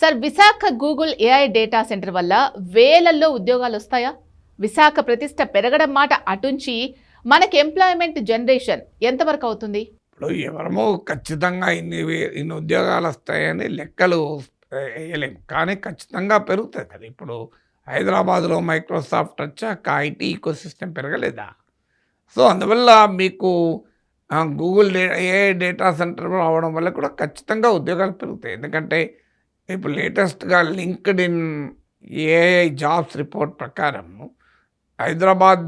Sir, Visakha Google AI data centre వల్ల వేలల్లో ఉద్యోగాలు వస్తాయా? విశాఖ ప్రతిష్ట పెరగడం మాట అటుంచి మనకి ఎంప్లాయ్మెంట్ జనరేషన్ ఎంతవరకు అవుతుంది? ఇప్పుడు ఎవరమో ఖచ్చితంగా ఇన్ని ఉద్యోగాలు వస్తాయని లెక్కలు వేయలేము. కానీ ఖచ్చితంగా పెరుగుతాయి కదా! ఇప్పుడు హైదరాబాద్‌లో మైక్రోసాఫ్ట్ వచ్చాక ఐటీ ఇకోసిస్టమ్ పెరగలేదా? సో, అందువల్ల మీకు గూగుల్ ఏఐ డేటా సెంటర్ రావడం వల్ల కూడా ఖచ్చితంగా ఉద్యోగాలు పెరుగుతాయి. ఎందుకంటే ఇప్పుడు లేటెస్ట్‌గా లింక్డ్ఇన్ ఏఐ జాబ్స్ రిపోర్ట్ ప్రకారం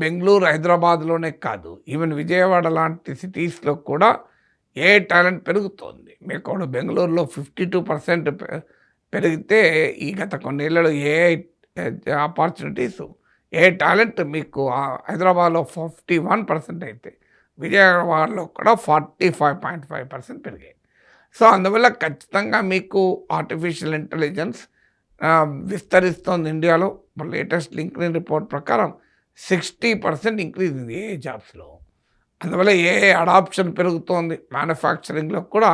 బెంగుళూరు, హైదరాబాద్‌లోనే కాదు, ఈవెన్ విజయవాడ లాంటి సిటీస్‌లో కూడా ఏఐ టాలెంట్ పెరుగుతోంది. మీకు బెంగుళూరులో 52% పెరిగితే ఈ గత కొన్నేళ్లలో ఏఐ ఆపర్చునిటీస్, ఏఐ టాలెంట్ మీకు హైదరాబాద్‌లో 51% అయితే విజయవాడలో కూడా 45.5% పెరిగాయి. సో, అందువల్ల ఖచ్చితంగా మీకు ఆర్టిఫిషియల్ ఇంటెలిజెన్స్ విస్తరిస్తోంది ఇండియాలో. లేటెస్ట్ లింక్డ్ఇన్ రిపోర్ట్ ప్రకారం 60% ఇంక్రీజ్ ఉంది ఏఐ జాబ్స్లో. అందువల్ల ఏఐ అడాప్షన్ పెరుగుతోంది. మ్యానుఫ్యాక్చరింగ్లో కూడా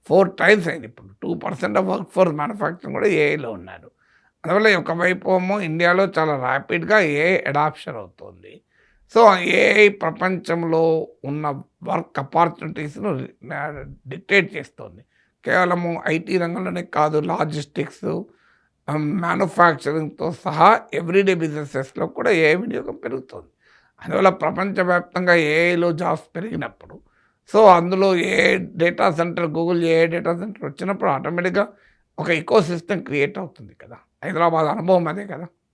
4 టైమ్స్ అయింది. ఇప్పుడు 2% ఆఫ్ వర్క్ ఫోర్స్ మ్యానుఫ్యాక్చరింగ్ కూడా ఏఐలో ఉన్నారు. అందువల్ల ఒకవైపు ఏమో ఇండియాలో చాలా ర్యాపిడ్గా ఏఐ అడాప్షన్ అవుతుంది. సో, ఏఐ ప్రపంచంలో ఉన్న వర్క్ ఆపర్చునిటీస్ను డిక్టేట్ చేస్తుంది. కేవలము ఐటీ రంగంలోనే కాదు, లాజిస్టిక్స్, మ్యానుఫ్యాక్చరింగ్తో సహా ఎవ్రీడే బిజినెసెస్లో కూడా ఏఐ వినియోగం పెరుగుతుంది. అందువల్ల ప్రపంచవ్యాప్తంగా ఏఐలో జాబ్స్ పెరిగినప్పుడు, సో అందులో AI data centre, Google AI data centre వచ్చినప్పుడు ఆటోమేటిక్గా ఒక ఇకోసిస్టమ్ క్రియేట్ అవుతుంది కదా. హైదరాబాద్ అనుభవం అదే కదా.